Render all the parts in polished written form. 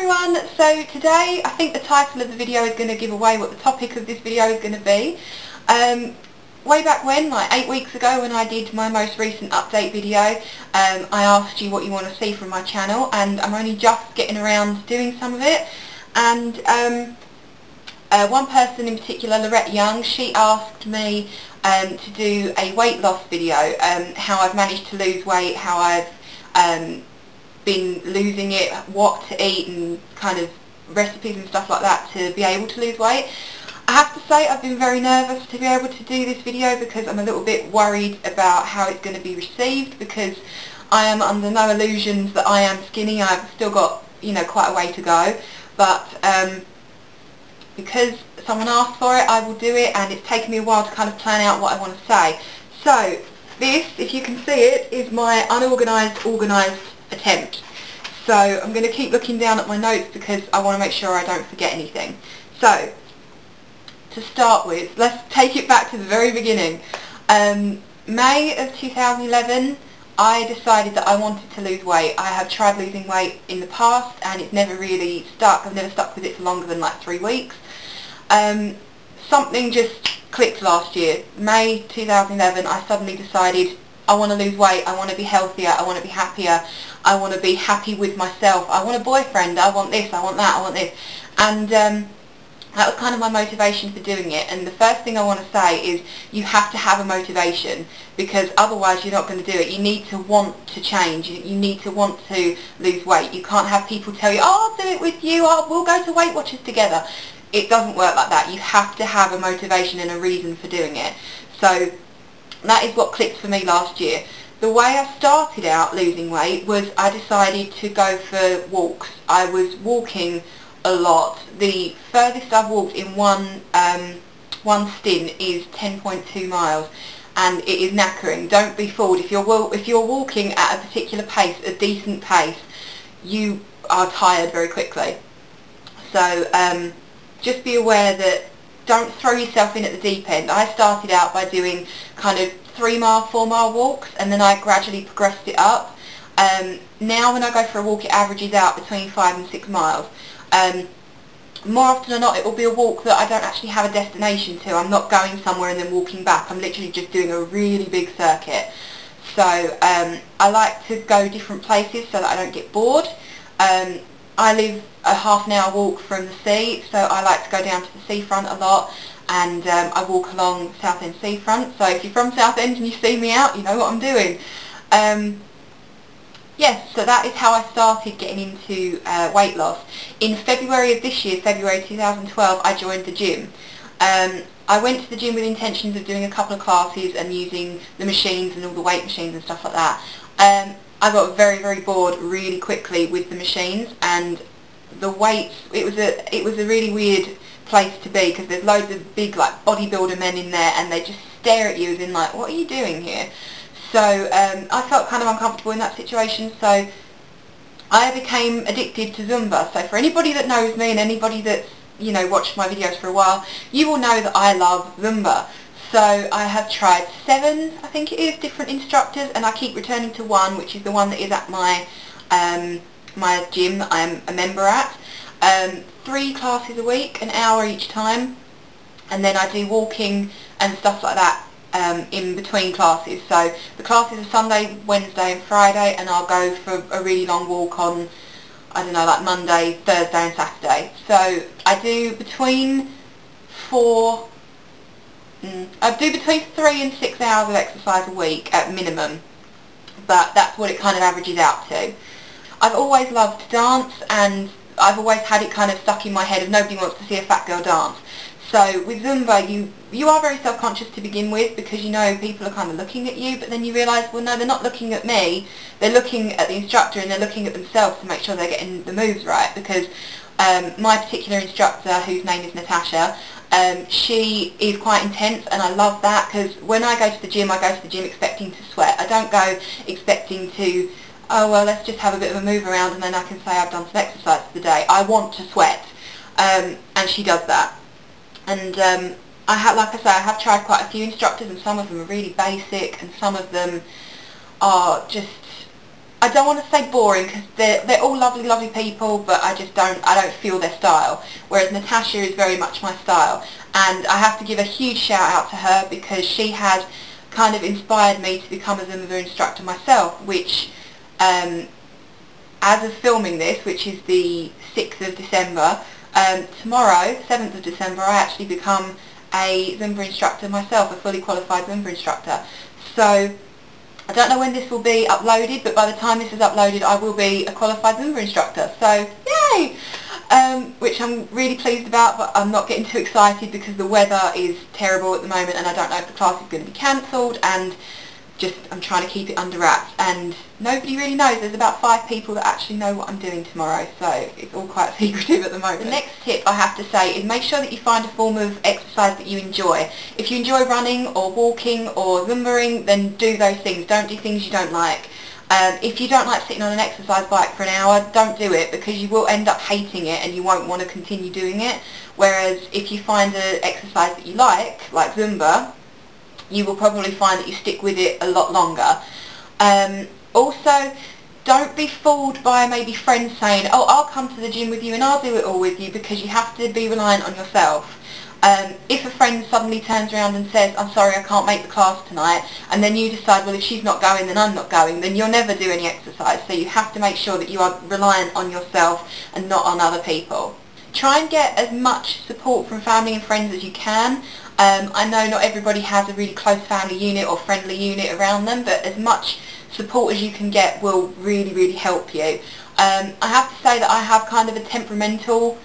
everyone, so today I think the title of the video is going to give away what the topic of this video is going to be. Way back when, like 8 weeks ago when I did my most recent update video, I asked you what you want to see from my channel, and I'm only just getting around to doing some of it. And one person in particular, Lorette Young, she asked me to do a weight loss video, how I've managed to lose weight, how I've been losing it, what to eat, and kind of recipes and stuff like that to be able to lose weight. I have to say I've been very nervous to be able to do this video because I'm a little bit worried about how it's going to be received, because I am under no illusions that I am skinny. I've still got, you know, quite a way to go, but because someone asked for it, I will do it, and it's taken me a while to kind of plan out what I want to say. So this, if you can see it, is my unorganised, organised attempt. So I'm going to keep looking down at my notes because I want to make sure I don't forget anything. So to start with, let's take it back to the very beginning. May of 2011, I decided that I wanted to lose weight. I have tried losing weight in the past and it's never really stuck. I've never stuck with it for longer than like 3 weeks. Something just clicked last year. May 2011, I suddenly decided I want to lose weight, I want to be healthier, I want to be happier, I want to be happy with myself, I want a boyfriend, I want this, I want that, I want this. And that was kind of my motivation for doing it. And the first thing I want to say is you have to have a motivation, because otherwise you're not going to do it. You need to want to change, you need to want to lose weight. You can't have people tell you, oh, I'll do it with you, oh, we'll go to Weight Watchers together. It doesn't work like that. You have to have a motivation and a reason for doing it. So that is what clicked for me last year. The way I started out losing weight was I decided to go for walks. I was walking a lot. The furthest I've walked in one stint is 10.2 miles, and it is knackering. Don't be fooled. If you're walking at a particular pace, a decent pace, you are tired very quickly. So just be aware that don't throw yourself in at the deep end. I started out by doing kind of 3 mile, 4 mile walks, and then I gradually progressed it up. Now when I go for a walk, it averages out between 5 and 6 miles. More often than not, it will be a walk that I don't actually have a destination to. I'm not going somewhere and then walking back. I'm literally just doing a really big circuit. So I like to go different places so that I don't get bored. I live a half an hour walk from the sea, so I like to go down to the seafront a lot, and I walk along Southend seafront. So if you're from Southend and you see me out, you know what I'm doing. Yes, so that is how I started getting into weight loss. In February of this year, February 2012, I joined the gym. I went to the gym with intentions of doing a couple of classes and using the machines and all the weight machines and stuff like that. I got very, very bored really quickly with the machines, and the weights, it was a really weird place to be, because there's loads of big like bodybuilder men in there, and they just stare at you as in like, what are you doing here? So I felt kind of uncomfortable in that situation, so I became addicted to Zumba. So for anybody that knows me and anybody that's, you know, watched my videos for a while, you will know that I love Zumba. So I have tried 7, I think it is, different instructors, and I keep returning to one, which is the one that is at my my gym that I'm a member at. 3 classes a week, an hour each time, and then I do walking and stuff like that in between classes. So the classes are Sunday, Wednesday and Friday, and I'll go for a really long walk on, I don't know, like Monday, Thursday and Saturday. So I do between 3 and 6 hours of exercise a week at minimum, but that's what it kind of averages out to. I've always loved to dance, and I've always had it kind of stuck in my head of nobody wants to see a fat girl dance. So with Zumba, you are very self-conscious to begin with, because you know people are kind of looking at you, but then you realise, well, no, they're not looking at me, they're looking at the instructor, and they're looking at themselves to make sure they're getting the moves right. Because my particular instructor, whose name is Natasha, she is quite intense, and I love that, because when I go to the gym, I go to the gym expecting to sweat. I don't go expecting to, oh well, let's just have a bit of a move around and then I can say I've done some exercise for the day. I want to sweat, and she does that. And like I say, I have tried quite a few instructors, and some of them are really basic, and some of them are just, I don't want to say boring because they're all lovely people, but I don't feel their style. Whereas Natasha is very much my style, and I have to give a huge shout out to her because she had kind of inspired me to become a Zumba instructor myself, which as of filming this, which is the 6th of December, tomorrow, 7th of December, I actually become a Zumba instructor myself, a fully qualified Zumba instructor. So I don't know when this will be uploaded, but by the time this is uploaded I will be a qualified Zumba instructor. So yay! Which I'm really pleased about, but I'm not getting too excited because the weather is terrible at the moment and I don't know if the class is going to be cancelled, and I'm trying to keep it under wraps, and nobody really knows. There's about 5 people that actually know what I'm doing tomorrow, so it's all quite secretive at the moment. The next tip I have to say is make sure that you find a form of exercise that you enjoy. If you enjoy running or walking or Zumbering, then do those things. Don't do things you don't like. If you don't like sitting on an exercise bike for an hour, don't do it, because you will end up hating it and you won't want to continue doing it. Whereas if you find an exercise that you like Zumba, you will probably find that you stick with it a lot longer. Also, don't be fooled by maybe friends saying, oh, I'll come to the gym with you and I'll do it all with you, because you have to be reliant on yourself. If a friend suddenly turns around and says, I'm sorry, I can't make the class tonight, and then you decide, well, if she's not going, then I'm not going, then you'll never do any exercise. So you have to make sure that you are reliant on yourself and not on other people. Try and get as much support from family and friends as you can. I know not everybody has a really close family unit or friendly unit around them, but as much support as you can get will really help you. I have to say that I have kind of a temperamental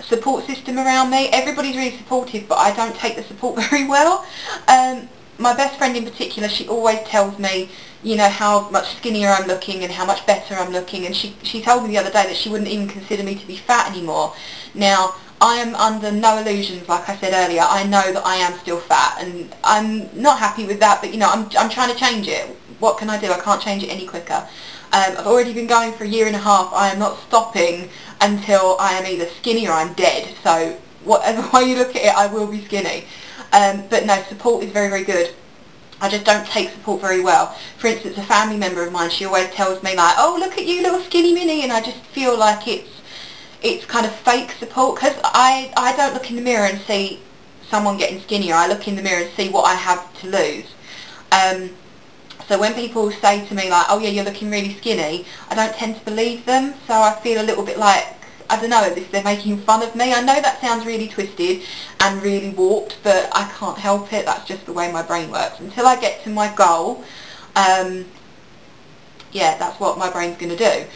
support system around me. Everybody's really supportive, but I don't take the support very well. My best friend in particular, she always tells me, you know, how much skinnier I'm looking and how much better I'm looking, and she told me the other day that she wouldn't even consider me to be fat anymore. Now, I am under no illusions, like I said earlier. I know that I am still fat, and I'm not happy with that, but you know, I'm trying to change it. What can I do? I can't change it any quicker. I've already been going for a year and a half. I am not stopping until I am either skinny or I'm dead. So whatever way you look at it, I will be skinny. But no, support is very good. I just don't take support very well. For instance, a family member of mine, she always tells me like, oh, look at you, little skinny mini, and I just feel like it's kind of fake support, because I don't look in the mirror and see someone getting skinnier. I look in the mirror and see what I have to lose. So when people say to me like, oh yeah, you're looking really skinny, I don't tend to believe them, so I feel a little bit like, I don't know, as if they're making fun of me. I know that sounds really twisted and really warped, but I can't help it. That's just the way my brain works. Until I get to my goal, yeah, that's what my brain's going to do.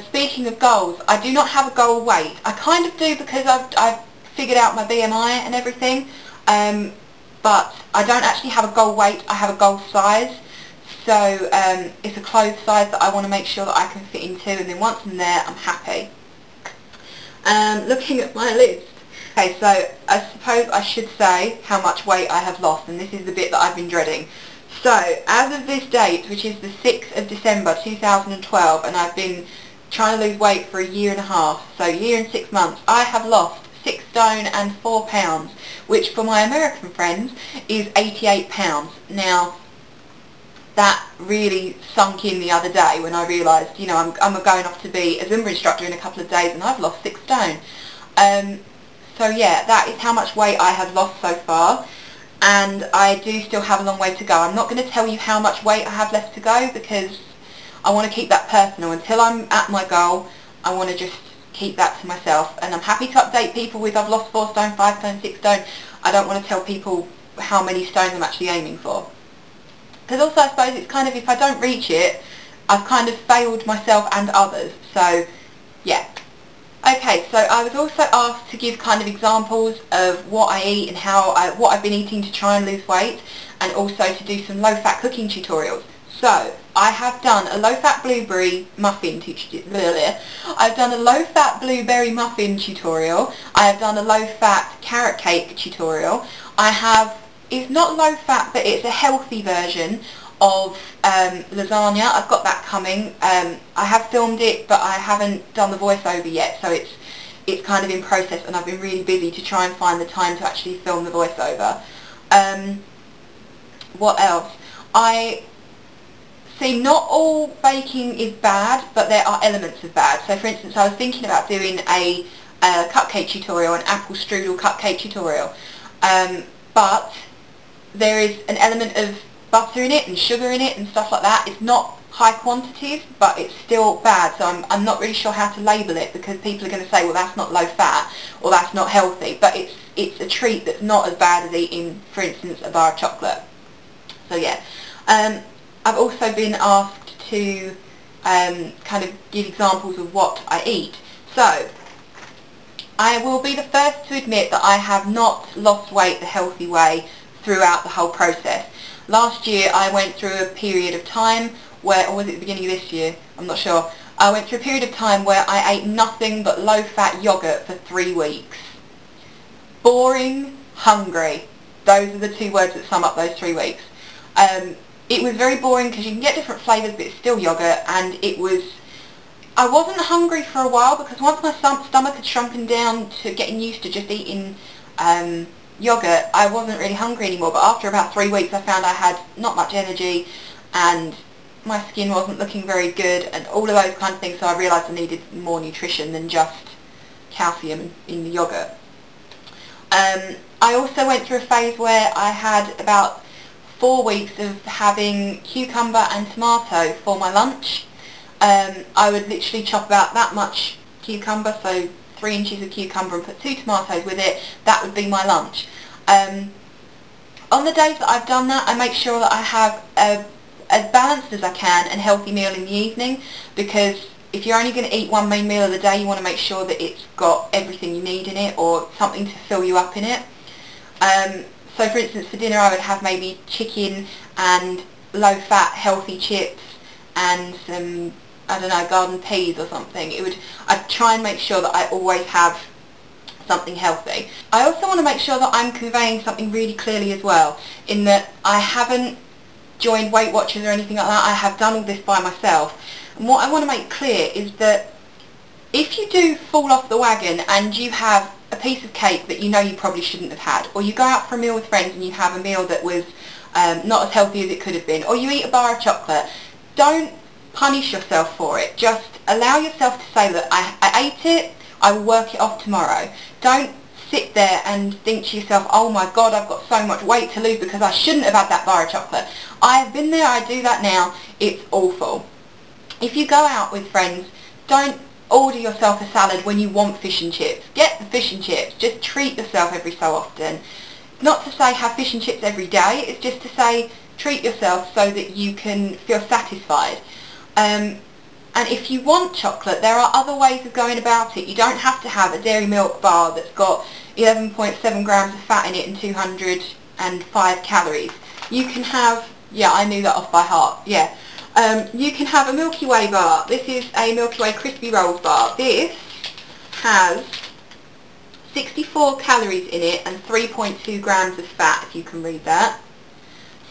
Speaking of goals, I do not have a goal weight. I kind of do, because I've figured out my BMI and everything, but I don't actually have a goal weight. I have a goal size. So it's a clothes size that I want to make sure that I can fit into, and then once I'm there, I'm happy. Looking at my list. Okay, so I suppose I should say how much weight I have lost, and this is the bit that I've been dreading. So, as of this date, which is the 6th of December 2012, and I've been trying to lose weight for a year and a half, so a year and 6 months, I have lost 6 stone and 4 pounds, which for my American friends is 88 pounds. Now, that really sunk in the other day when I realised, you know, I'm going off to be a Zumba instructor in a couple of days, and I've lost 6 stone. So yeah, that is how much weight I have lost so far, and I do still have a long way to go. I'm not going to tell you how much weight I have left to go, because I want to keep that personal. Until I'm at my goal, I want to just keep that to myself, and I'm happy to update people with I've lost 4 stone, 5 stone, 6 stone. I don't want to tell people how many stones I'm actually aiming for. Because also I suppose it's kind of, if I don't reach it, I've kind of failed myself and others. So, yeah. Okay, so I was also asked to give kind of examples of what I eat and what I've been eating to try and lose weight, and also to do some low-fat cooking tutorials. So, I have done a low-fat blueberry muffin tutorial. I've done a low-fat blueberry muffin tutorial. I have done a low-fat carrot cake tutorial. It's not low fat, but it's a healthy version of lasagna. I've got that coming. I have filmed it, but I haven't done the voiceover yet, so it's kind of in process, and I've been really busy to try and find the time to actually film the voiceover. What else? I See, not all baking is bad, but there are elements of bad. So for instance, I was thinking about doing a cupcake tutorial, an apple strudel cupcake tutorial, but there is an element of butter in it and sugar in it and stuff like that. It's not high quantities, but it's still bad, so I'm not really sure how to label it, because people are going to say, well, that's not low fat or that's not healthy, but it's a treat that's not as bad as eating, for instance, a bar of chocolate. So yeah. I've also been asked to kind of give examples of what I eat. So I will be the first to admit that I have not lost weight the healthy way throughout the whole process. Last year I went through a period of time where, or was it the beginning of this year? I'm not sure. I went through a period of time where I ate nothing but low-fat yogurt for 3 weeks. Boring, hungry. Those are the 2 words that sum up those 3 weeks. It was very boring because you can get different flavours, but it's still yogurt, and I wasn't hungry for a while, because once my stomach had shrunken down to getting used to just eating yogurt, I wasn't really hungry anymore. But after about 3 weeks I found I had not much energy and my skin wasn't looking very good and all of those kind of things, so I realised I needed more nutrition than just calcium in the yogurt. I also went through a phase where I had about 4 weeks of having cucumber and tomato for my lunch. I would literally chop about that much cucumber, so 3 inches of cucumber, and put 2 tomatoes with it. That would be my lunch. On the days that I've done that, I make sure that I have as balanced as I can and healthy meal in the evening, because if you're only going to eat one main meal of the day, you want to make sure that it's got everything you need in it, or something to fill you up in it. So for instance, for dinner I would have maybe chicken and low-fat healthy chips and some, I don't know, garden peas or something. I'd try and make sure that I always have something healthy. I also want to make sure that I'm conveying something really clearly as well, in that I haven't joined Weight Watchers or anything like that. I have done all this by myself. And what I want to make clear is that if you do fall off the wagon and you have a piece of cake that you know you probably shouldn't have had, or you go out for a meal with friends and you have a meal that was not as healthy as it could have been, or you eat a bar of chocolate, don't punish yourself for it. Just allow yourself to say, look, I ate it, I will work it off tomorrow. Don't sit there and think to yourself, oh my god, I've got so much weight to lose because I shouldn't have had that bar of chocolate. I have been there, I do that now, it's awful. If you go out with friends, don't order yourself a salad when you want fish and chips. Get the fish and chips. Just treat yourself every so often. Not to say have fish and chips every day, it's just to say treat yourself so that you can feel satisfied. And if you want chocolate, there are other ways of going about it. You don't have to have a dairy milk bar that's got 11.7 grams of fat in it and 205 calories. You can have, yeah, I knew that off by heart, yeah. You can have a Milky Way bar. This is a Milky Way Crispy Rolls bar. This has 64 calories in it and 3.2 grams of fat, if you can read that.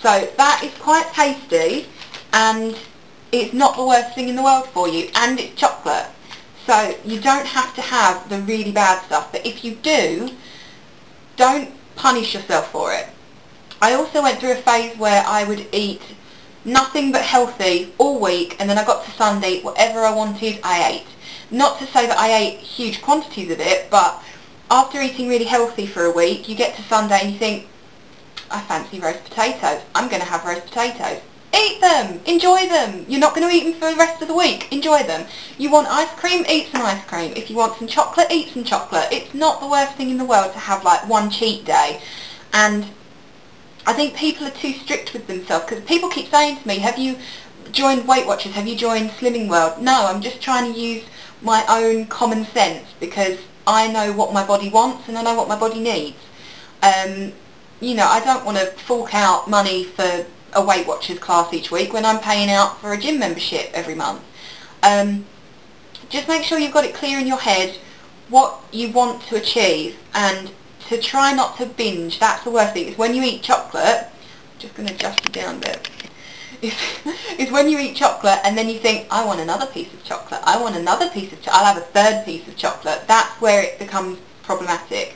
So that is quite tasty, and it's not the worst thing in the world for you, and it's chocolate. So you don't have to have the really bad stuff, but if you do, don't punish yourself for it. I also went through a phase where I would eat nothing but healthy all week, and then I got to Sunday, whatever I wanted I ate. Not to say that I ate huge quantities of it, but after eating really healthy for a week, you get to Sunday and you think, I fancy roast potatoes, I'm going to have roast potatoes. Eat them! Enjoy them! You're not going to eat them for the rest of the week. Enjoy them. You want ice cream? Eat some ice cream. If you want some chocolate, eat some chocolate. It's not the worst thing in the world to have like one cheat day. And I think people are too strict with themselves, because people keep saying to me, have you joined Weight Watchers? Have you joined Slimming World? No, I'm just trying to use my own common sense, because I know what my body wants and I know what my body needs. You know, I don't want to fork out money for a Weight Watchers class each week when I'm paying out for a gym membership every month. Just make sure you've got it clear in your head what you want to achieve, and to try not to binge. That's the worst thing. It's when you eat chocolate, I'm just going to adjust it down a bit, it's when you eat chocolate and then you think, I want another piece of chocolate, I want another piece of chocolate, I'll have a third piece of chocolate. That's where it becomes problematic.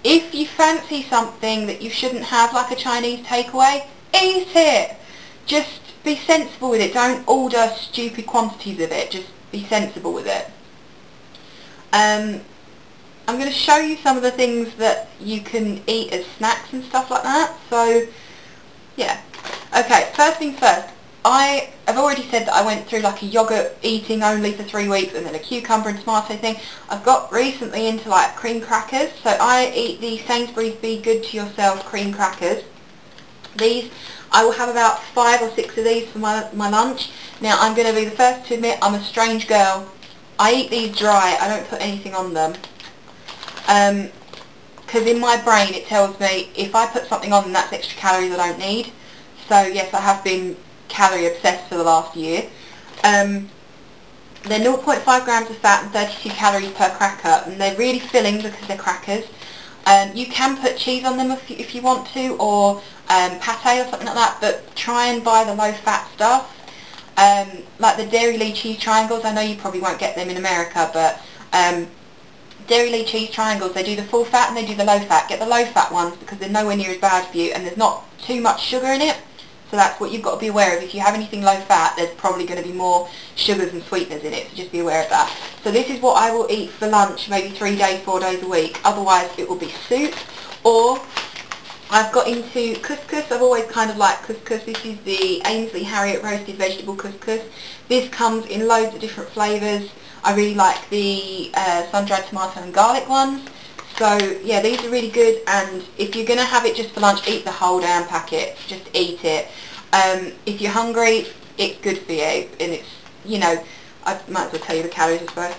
If you fancy something that you shouldn't have, like a Chinese takeaway, eat it. Just be sensible with it. Don't order stupid quantities of it. Just be sensible with it. I'm going to show you some of the things that you can eat as snacks and stuff like that. So, yeah. Okay, first things first. I have already said that I went through like a yogurt eating only for 3 weeks and then a cucumber and tomato thing. I've got recently into like cream crackers. So I eat the Sainsbury's Be Good to Yourself cream crackers. These, I will have about 5 or 6 of these for my lunch. Now I'm going to be the first to admit I'm a strange girl. I eat these dry. I don't put anything on them. Because in my brain it tells me if I put something on them, that's extra calories I don't need. So yes, I have been calorie obsessed for the last year. They're 0.5 grams of fat and 32 calories per cracker, and they're really filling because they're crackers. You can put cheese on them if you want to, or pate or something like that, but try and buy the low fat stuff. Like the Dairy Lee cheese triangles, I know you probably won't get them in America, but Dairy Lee cheese triangles, they do the full fat and they do the low fat. Get the low fat ones because they're nowhere near as bad for you and there's not too much sugar in it. So that's what you've got to be aware of. If you have anything low fat, there's probably going to be more sugars and sweeteners in it, so just be aware of that. So this is what I will eat for lunch maybe 3 days, 4 days a week. Otherwise it will be soup, or I've got into couscous. I've always kind of liked couscous. This is the Ainsley Harriet roasted vegetable couscous. This comes in loads of different flavours. I really like the sun-dried tomato and garlic ones. So yeah, these are really good, and if you're going to have it just for lunch, eat the whole damn packet. Just eat it. If you're hungry, it's good for you, and it's, you know, I might as well tell you the calories I suppose.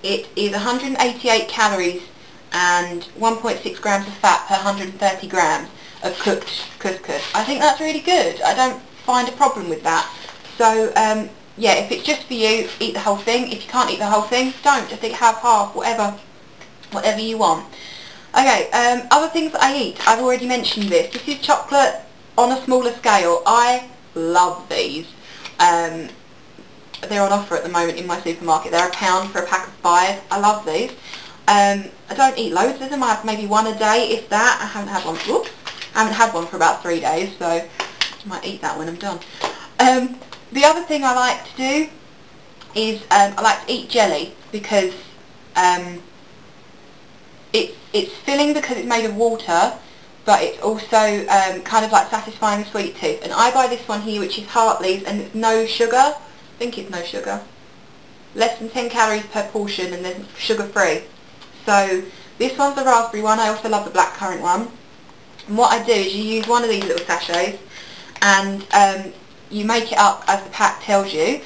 It is 188 calories and 1.6 grams of fat per 130 grams of cooked couscous. I think that's really good. I don't find a problem with that. So yeah, if it's just for you, eat the whole thing. If you can't eat the whole thing, don't. Just eat half, whatever you want. Okay, other things that I eat. I've already mentioned this. This is chocolate on a smaller scale. I love these. They're on offer at the moment in my supermarket. They're £1 for a pack of 5. I love these. I don't eat loads of them. I have maybe one a day, if that. I haven't had one. Whoops, I haven't had one for about 3 days, so I might eat that when I'm done. The other thing I like to do is I like to eat jelly because it's filling because it's made of water, but it's also kind of like satisfying the sweet tooth. And I buy this one here, which is Hartley's, and it's no sugar. I think it's no sugar. Less than 10 calories per portion, and then sugar free. So this one's the raspberry one. I also love the blackcurrant one. And what I do is you use one of these little sachets, and you make it up as the pack tells you,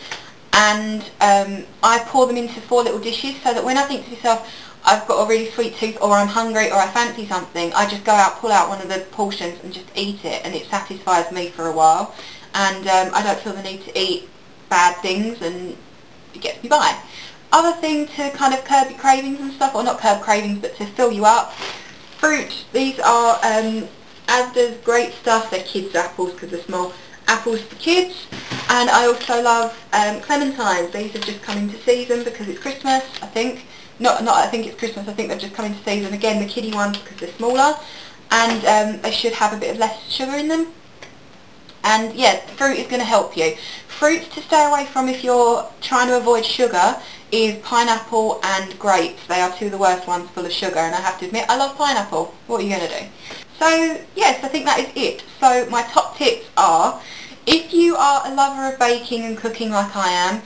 and I pour them into 4 little dishes, so that when I think to myself I've got a really sweet tooth, or I'm hungry, or I fancy something, I just go out, pull out one of the portions and just eat it, and it satisfies me for a while, and I don't feel the need to eat bad things, and it gets me by. Other thing to kind of curb your cravings and stuff, or not curb cravings, but to fill you up, fruit. These are Asda's great stuff. They're kids' apples because they're small. Apples for kids, and I also love clementines. These have just come into season because it's Christmas, I think. Not I think it's Christmas, I think they've just come into season. Again, the kiddie ones because they're smaller, and they should have a bit of less sugar in them. And yeah, fruit is going to help you. Fruits to stay away from if you're trying to avoid sugar is pineapple and grapes. They are 2 of the worst ones full of sugar, and I have to admit I love pineapple. What are you going to do? So yes, I think that is it. So my top tips are, if you are a lover of baking and cooking like I am,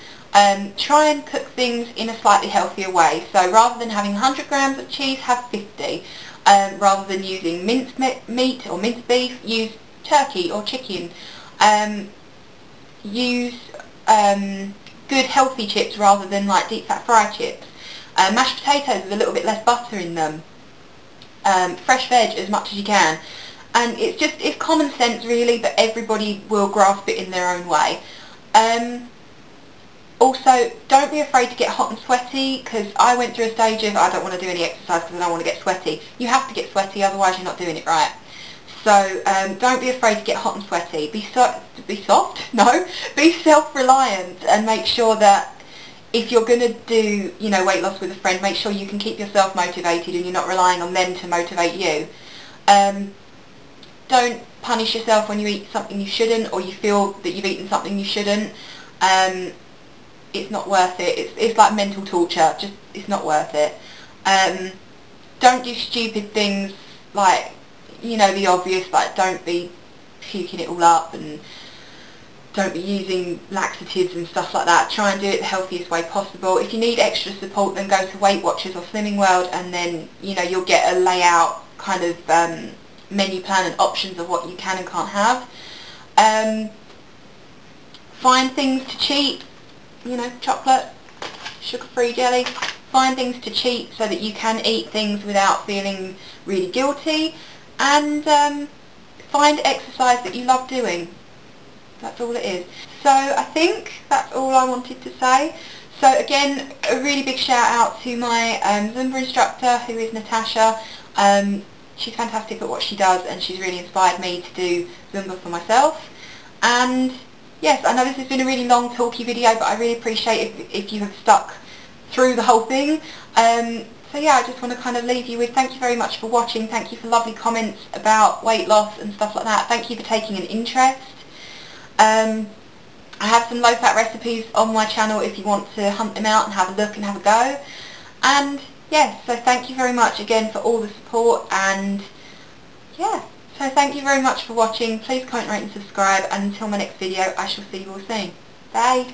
try and cook things in a slightly healthier way. So rather than having 100 grams of cheese, have 50. Rather than using minced meat or minced beef, use turkey or chicken. Use good healthy chips rather than like deep fat fried chips. Mashed potatoes with a little bit less butter in them. Fresh veg as much as you can, and it's common sense really, but everybody will grasp it in their own way. Also, don't be afraid to get hot and sweaty, because I went through a stage of I don't want to do any exercise because I don't want to get sweaty. You have to get sweaty, otherwise you're not doing it right. So don't be afraid to get hot and sweaty. Be soft? No. Be self-reliant, and make sure that if you're going to do, you know, weight loss with a friend, make sure you can keep yourself motivated and you're not relying on them to motivate you. Don't punish yourself when you eat something you shouldn't, or you feel that you've eaten something you shouldn't. It's not worth it. It's like mental torture. Just, it's not worth it. Don't do stupid things like, you know, the obvious, like don't be puking it all up, and don't be using laxatives and stuff like that. Try and do it the healthiest way possible. If you need extra support, then go to Weight Watchers or Slimming World, and then, you know, you'll get a layout kind of menu plan and options of what you can and can't have. Find things to cheat, you know, chocolate, sugar-free jelly. Find things to cheat so that you can eat things without feeling really guilty, and find exercise that you love doing. That's all it is. So I think that's all I wanted to say. So again, a really big shout out to my Zumba instructor, who is Natasha. She's fantastic at what she does, and she's really inspired me to do Zumba for myself. And yes, I know this has been a really long talky video, but I really appreciate if you have stuck through the whole thing. So yeah, I just want to kind of leave you with thank you very much for watching. Thank you for lovely comments about weight loss and stuff like that. Thank you for taking an interest. I have some low-fat recipes on my channel if you want to hunt them out and have a look and have a go. And yes, so thank you very much again for all the support, and yeah, so thank you very much for watching. Please comment, rate and subscribe, and until my next video I shall see you all soon. Bye!